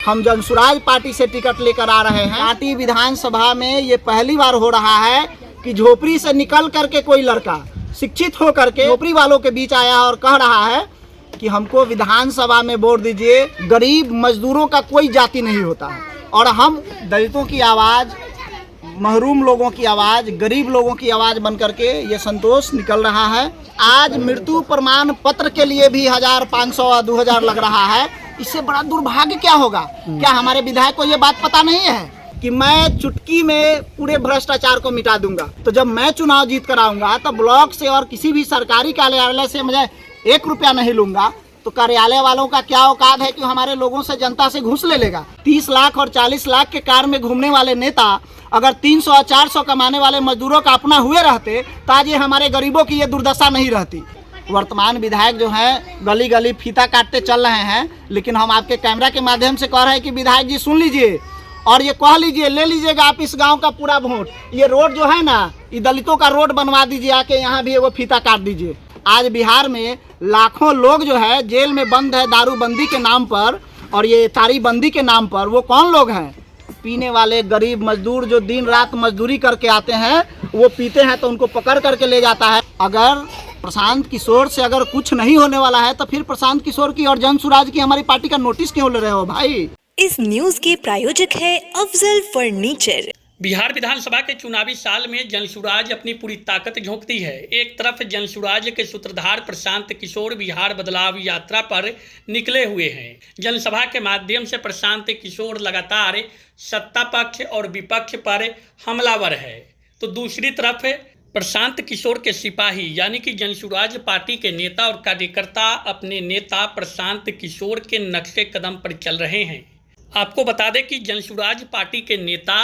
हम जनसुराज पार्टी से टिकट लेकर आ रहे हैं। कांटी विधानसभा में ये पहली बार हो रहा है कि झोपड़ी से निकल करके कोई लड़का शिक्षित हो करके झोपड़ी वालों के बीच आया और कह रहा है कि हमको विधानसभा में वोट दीजिए। गरीब मजदूरों का कोई जाति नहीं होता है और हम दलितों की आवाज़, महरूम लोगों की आवाज़, गरीब लोगों की आवाज़ बन करके ये संतोष निकल रहा है। आज मृत्यु प्रमाण पत्र के लिए भी 1500 और 2000 लग रहा है। इससे बड़ा दुर्भाग्य क्या होगा? क्या हमारे विधायक को ये बात पता नहीं है कि मैं चुटकी में पूरे भ्रष्टाचार को मिटा दूंगा? तो जब मैं चुनाव जीत कर आऊंगा तो ब्लॉक से और किसी भी सरकारी कार्यालय से मुझे 1 रुपया नहीं लूंगा। तो कार्यालय वालों का क्या औकात है कि हमारे लोगों से, जनता से घूस ले लेगा? 30 लाख और 40 लाख के कार में घूमने वाले नेता अगर 300 और 400 कमाने वाले मजदूरों का अपना हुए रहते तो आज ये हमारे गरीबों की ये दुर्दशा नहीं रहती। वर्तमान विधायक जो हैं गली गली फीता काटते चल रहे हैं, लेकिन हम आपके कैमरा के माध्यम से कह रहे हैं कि विधायक जी सुन लीजिए और ये कह लीजिए, ले लीजिएगा आप इस गांव का पूरा वोट। ये रोड जो है ना, ये दलितों का रोड बनवा दीजिए, आके यहाँ भी वो फीता काट दीजिए। आज बिहार में लाखों लोग जो है जेल में बंद है दारूबंदी के नाम पर और ये तारीबंदी के नाम पर। वो कौन लोग हैं? पीने वाले गरीब मजदूर जो दिन रात मजदूरी करके आते हैं, वो पीते हैं तो उनको पकड़ करके ले जाता है। अगर प्रशांत किशोर से अगर कुछ नहीं होने वाला है तो फिर प्रशांत किशोर की और जनसुराज की हमारी पार्टी का नोटिस क्यों ले रहे हो भाई? इस न्यूज के प्रायोजक है अफजल फर्नीचर। बिहार विधानसभा के चुनावी साल में जनसुराज अपनी पूरी ताकत झोंकती है। एक तरफ जनसुराज के सूत्रधार प्रशांत किशोर बिहार बदलाव यात्रा पर निकले हुए हैं। जनसभा के माध्यम से प्रशांत किशोर लगातार सत्ता पक्ष और विपक्ष पर हमलावर है, तो दूसरी तरफ प्रशांत किशोर के सिपाही यानी कि जनसुराज पार्टी के नेता और कार्यकर्ता अपने नेता प्रशांत किशोर के नक्शे कदम पर चल रहे हैं। आपको बता दें कि जनसुराज पार्टी के नेता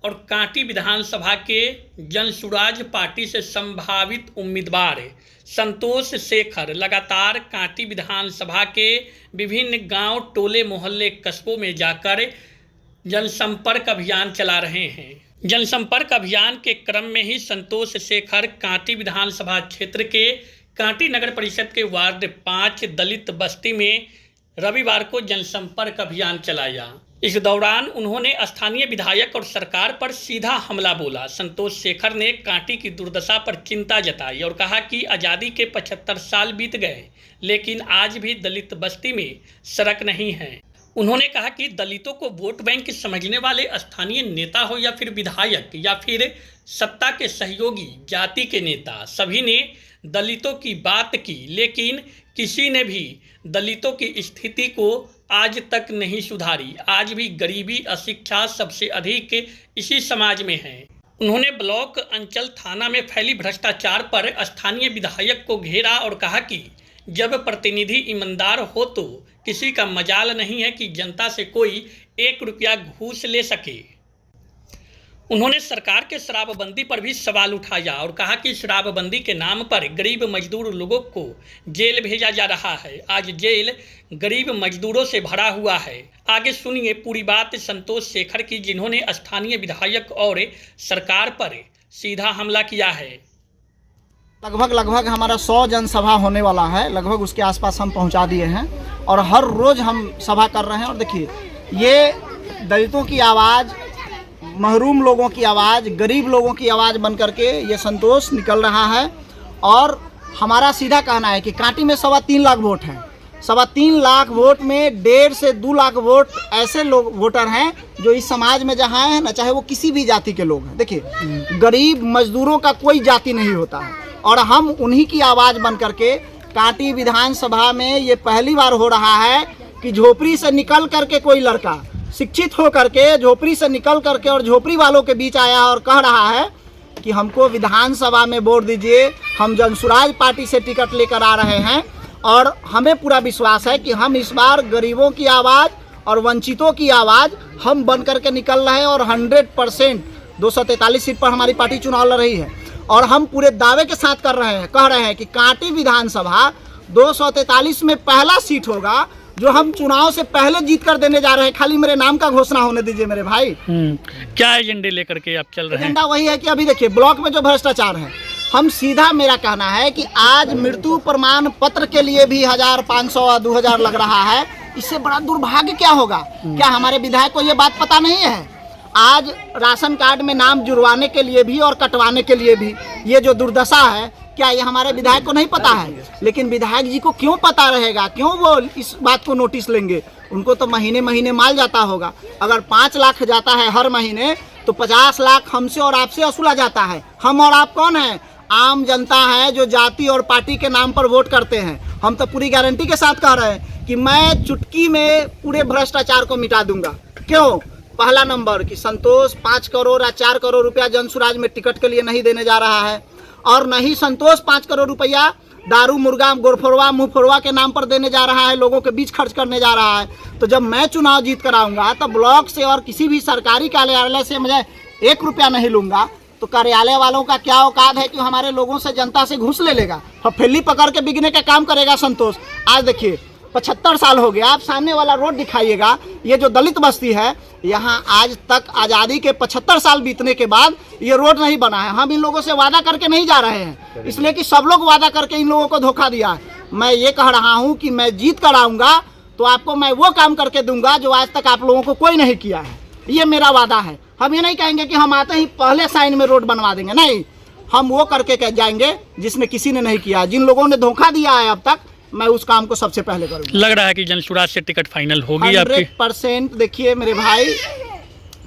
और कांटी विधानसभा के जनसुराज पार्टी से संभावित उम्मीदवार संतोष शेखर लगातार कांटी विधानसभा के विभिन्न गांव, टोले, मोहल्ले, कस्बों में जाकर जनसंपर्क अभियान चला रहे हैं। जनसंपर्क अभियान के क्रम में ही संतोष शेखर कांटी विधानसभा क्षेत्र के कांटी नगर परिषद के वार्ड 5 दलित बस्ती में रविवार को जनसंपर्क अभियान चलाया। इस दौरान उन्होंने स्थानीय विधायक और सरकार पर सीधा हमला बोला। संतोष शेखर ने कांटी की दुर्दशा पर चिंता जताई और कहा कि आज़ादी के 75 साल बीत गए, लेकिन आज भी दलित बस्ती में सड़क नहीं है। उन्होंने कहा कि दलितों को वोट बैंक समझने वाले स्थानीय नेता हो या फिर विधायक या फिर सत्ता के सहयोगी जाति के नेता, सभी ने दलितों की बात की, लेकिन किसी ने भी दलितों की स्थिति को आज तक नहीं सुधारी। आज भी गरीबी, अशिक्षा सबसे अधिक इसी समाज में है। उन्होंने ब्लॉक, अंचल, थाना में फैली भ्रष्टाचार पर स्थानीय विधायक को घेरा और कहा कि जब प्रतिनिधि ईमानदार हो तो किसी का मजाल नहीं है कि जनता से कोई 1 रुपया घूस ले सके। उन्होंने सरकार के शराबबंदी पर भी सवाल उठाया और कहा कि शराबबंदी के नाम पर गरीब मजदूर लोगों को जेल भेजा जा रहा है। आज जेल गरीब मजदूरों से भरा हुआ है। आगे सुनिए पूरी बात संतोष शेखर की, जिन्होंने स्थानीय विधायक और सरकार पर सीधा हमला किया है। लगभग हमारा 100 जनसभा होने वाला है, लगभग उसके आसपास हम पहुंचा दिए हैं और हर रोज़ हम सभा कर रहे हैं। और देखिए, ये दलितों की आवाज़, महरूम लोगों की आवाज़, गरीब लोगों की आवाज़ बन करके ये संतोष निकल रहा है। और हमारा सीधा कहना है कि कांटी में 3.25 लाख वोट हैं। 3.25 लाख वोट में 1.5 से 2 लाख वोट ऐसे लोग वोटर हैं जो इस समाज में जहाँ हैं ना, चाहे वो किसी भी जाति के लोग हैं। देखिए, गरीब मजदूरों का कोई जाति नहीं होता है और हम उन्हीं की आवाज़ बन करके कांटी विधानसभा में ये पहली बार हो रहा है कि झोपड़ी से निकल करके कोई लड़का शिक्षित हो करके झोपड़ी से निकल करके और झोपड़ी वालों के बीच आया और कह रहा है कि हमको विधानसभा में वोट दीजिए। हम जनसुराज पार्टी से टिकट लेकर आ रहे हैं और हमें पूरा विश्वास है कि हम इस बार गरीबों की आवाज़ और वंचितों की आवाज़ हम बन करके निकल रहे हैं और 100% 243 सीट पर हमारी पार्टी चुनाव लड़ रही है। और हम पूरे दावे के साथ कह रहे हैं कि कांटी विधानसभा 243 में पहला सीट होगा जो हम चुनाव से पहले जीत कर देने जा रहे हैं। खाली मेरे नाम का घोषणा होने दीजिए मेरे भाई। क्या एजेंडे लेकर के आप चल रहे हैं? एजेंडा वही है कि अभी देखिए, ब्लॉक में जो भ्रष्टाचार है, हम सीधा, मेरा कहना है कि आज मृत्यु प्रमाण पत्र के लिए भी 1500 और 2000 लग रहा है। इससे बड़ा दुर्भाग्य क्या होगा? क्या हमारे विधायक को ये बात पता नहीं है? आज राशन कार्ड में नाम जुड़वाने के लिए भी और कटवाने के लिए भी ये जो दुर्दशा है, क्या ये हमारे विधायक को नहीं पता है? लेकिन विधायक जी को क्यों पता रहेगा? क्यों वो इस बात को नोटिस लेंगे? उनको तो महीने महीने माल जाता होगा। अगर 5 लाख जाता है हर महीने तो 50 लाख हमसे और आपसे वसूला जाता है। हम और आप कौन है? आम जनता है जो जाति और पार्टी के नाम पर वोट करते हैं। हम तो पूरी गारंटी के साथ कह रहे हैं कि मैं चुटकी में पूरे भ्रष्टाचार को मिटा दूंगा। क्यों? पहला नंबर कि संतोष 5 करोड़ या 4 करोड़ रुपया जनसुराज में टिकट के लिए नहीं देने जा रहा है, और नहीं संतोष 5 करोड़ रुपया दारू मुर्गा गोरफोरवा मुँहफोरवा के नाम पर देने जा रहा है, लोगों के बीच खर्च करने जा रहा है। तो जब मैं चुनाव जीत कर आऊँगा तो ब्लॉक से और किसी भी सरकारी कार्यालय से मुझे 1 रुपया नहीं लूँगा, तो कार्यालय वालों का क्या औकात है कि हमारे लोगों से, जनता से घूस ले लेगा, फफेली पकड़ के बिकने का काम करेगा संतोष। आज देखिए 75 साल हो गया, आप सामने वाला रोड दिखाइएगा, ये जो दलित बस्ती है यहाँ आज तक आज़ादी के 75 साल बीतने के बाद ये रोड नहीं बना है। हम इन लोगों से वादा करके नहीं जा रहे हैं, इसलिए कि सब लोग वादा करके इन लोगों को धोखा दिया है। मैं ये कह रहा हूँ कि मैं जीत कर आऊँगा तो आपको मैं वो काम करके दूंगा जो आज तक आप लोगों को कोई नहीं किया है। ये मेरा वादा है। हम ये नहीं कहेंगे कि हम आते ही पहले साइन में रोड बनवा देंगे, नहीं, हम वो करके जाएंगे जिसने किसी ने नहीं किया। जिन लोगों ने धोखा दिया है अब तक, मैं उस काम को सबसे पहले करूँगा। लग रहा है कि जनसुराज से टिकट फाइनल होगी आपकी? 100% देखिए मेरे भाई,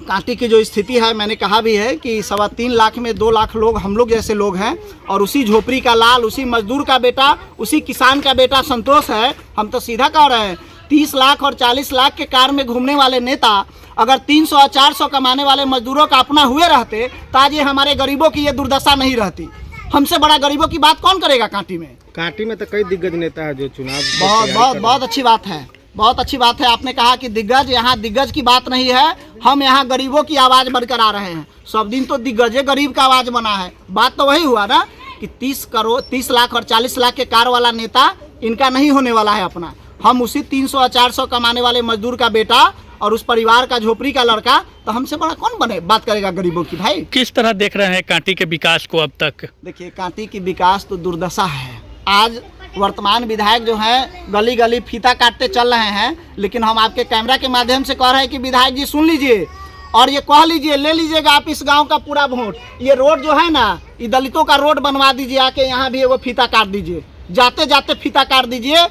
कांटी की जो स्थिति है, मैंने कहा भी है कि 3.25 लाख में 2 लाख लोग हम लोग जैसे लोग हैं, और उसी झोपड़ी का लाल, उसी मजदूर का बेटा, उसी किसान का बेटा संतोष है। हम तो सीधा कह रहे हैं 30 लाख और 40 लाख के कार में घूमने वाले नेता अगर 300 और 400 कमाने वाले मजदूरों का अपना हुए रहते तो आज ये हमारे गरीबों की ये दुर्दशा नहीं रहती। हमसे बड़ा गरीबों की बात कौन करेगा कांटी में? कांटी में तो कई दिग्गज नेता है जो चुनाव बहुत अच्छी बात है, बहुत अच्छी बात है। आपने कहा कि दिग्गज, यहाँ दिग्गज की बात नहीं है, हम यहाँ गरीबों की आवाज़ बनकर आ रहे हैं। सब दिन तो दिग्गजे गरीब का आवाज़ बना है। बात तो वही हुआ ना कि 30 लाख और 40 लाख के कार वाला नेता इनका नहीं होने वाला है अपना। हम उसी 300 और 400 कमाने वाले मजदूर का बेटा और उस परिवार का झोपड़ी का लड़का, तो हमसे बड़ा कौन बने बात करेगा गरीबों की? भाई किस तरह देख रहे हैं कांटी के विकास को अब तक? देखिए कांटी की विकास तो दुर्दशा है। आज वर्तमान विधायक जो हैं गली गली फीता काटते चल रहे हैं, लेकिन हम आपके कैमरा के माध्यम से कह रहे हैं कि विधायक जी सुन लीजिए और ये कह लीजिए, ले लीजिएगा आप इस गांव का पूरा वोट। ये रोड जो है ना, ये दलितों का रोड बनवा दीजिए, आके यहाँ भी वो फीता काट दीजिए, जाते जाते फीता काट दीजिए।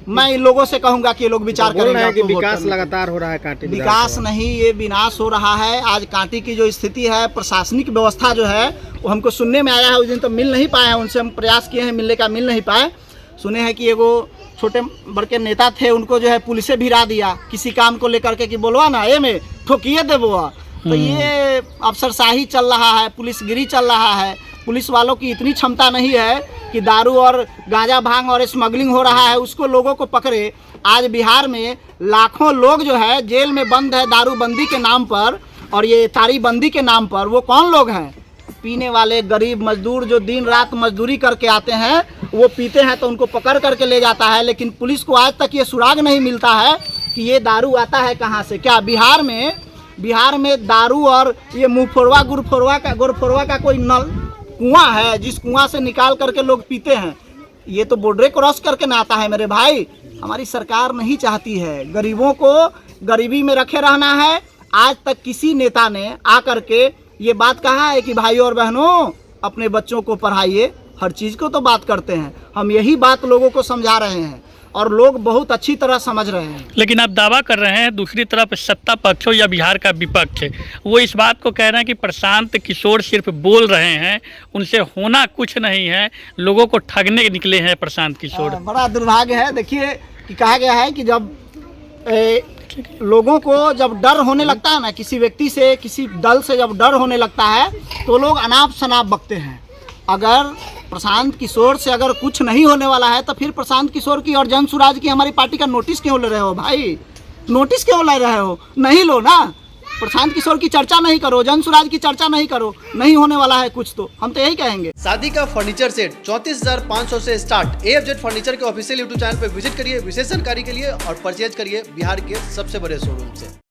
मैं इन लोगों से कहूँगा कि ये लोग विचार करेंगे कि विकास लगातार हो रहा है कांटी। विकास नहीं, ये विनाश हो रहा है। आज कांटी की जो स्थिति है, प्रशासनिक व्यवस्था जो है, वो हमको सुनने में आया है, उस दिन तो मिल नहीं पाए हैं, उनसे हम प्रयास किए हैं मिलने का, मिल नहीं पाए। सुने हैं कि एगो छोटे बड़के नेता थे, उनको जो है पुलिस भिरा दिया किसी काम को लेकर के कि बोलवा ना ये में ठोकिए दे वो। तो ये अफसरशाही चल रहा है, पुलिसगिरी चल रहा है। पुलिस वालों की इतनी क्षमता नहीं है कि दारू और गांजा भांग और स्मगलिंग हो रहा है उसको लोगों को पकड़े। आज बिहार में लाखों लोग जो है जेल में बंद है दारूबंदी के नाम पर और ये तारीबंदी के नाम पर। वो कौन लोग हैं? पीने वाले गरीब मजदूर जो दिन रात मजदूरी करके आते हैं, वो पीते हैं तो उनको पकड़ करके ले जाता है। लेकिन पुलिस को आज तक ये सुराग नहीं मिलता है कि ये दारू आता है कहाँ से। क्या बिहार में दारू और ये मुँहफोरवा गोरफोरवा का कोई नल कुआं है जिस कुआं से निकाल करके लोग पीते हैं? ये तो बॉर्डर क्रॉस करके ना आता है मेरे भाई। हमारी सरकार नहीं चाहती है गरीबों को गरीबी में रखे रहना है। आज तक किसी नेता ने आकर के ये बात कहा है कि भाइयों और बहनों अपने बच्चों को पढ़ाइए? हर चीज़ को तो बात करते हैं। हम यही बात लोगों को समझा रहे हैं और लोग बहुत अच्छी तरह समझ रहे हैं। लेकिन आप दावा कर रहे हैं दूसरी तरफ सत्ता पक्ष हो या बिहार का विपक्ष, वो इस बात को कह रहे हैं कि प्रशांत किशोर सिर्फ बोल रहे हैं, उनसे होना कुछ नहीं है, लोगों को ठगने निकले हैं प्रशांत किशोर। बड़ा दुर्भाग्य है। देखिए कि कहा गया है कि जब लोगों को जब डर होने लगता है ना, किसी व्यक्ति से किसी दल से जब डर होने लगता है तो लोग अनाप शनाप बकते हैं। अगर प्रशांत किशोर से अगर कुछ नहीं होने वाला है तो फिर प्रशांत किशोर की और जनसुराज की हमारी पार्टी का नोटिस क्यों ले रहे हो भाई? नोटिस क्यों ले रहे हो? नहीं लो ना। प्रशांत किशोर की चर्चा नहीं करो, जनसुराज की चर्चा नहीं करो, नहीं होने वाला है कुछ तो हम तो यही कहेंगे। शादी का फर्नीचर सेट 34,500 से स्टार्ट। AFZ फर्नीचर के ऑफिशियल यूट्यूब चैनल पर विजिट करिए विशेष जानकारी के लिए और परचेज करिए बिहार के सबसे बड़े शोरूम से।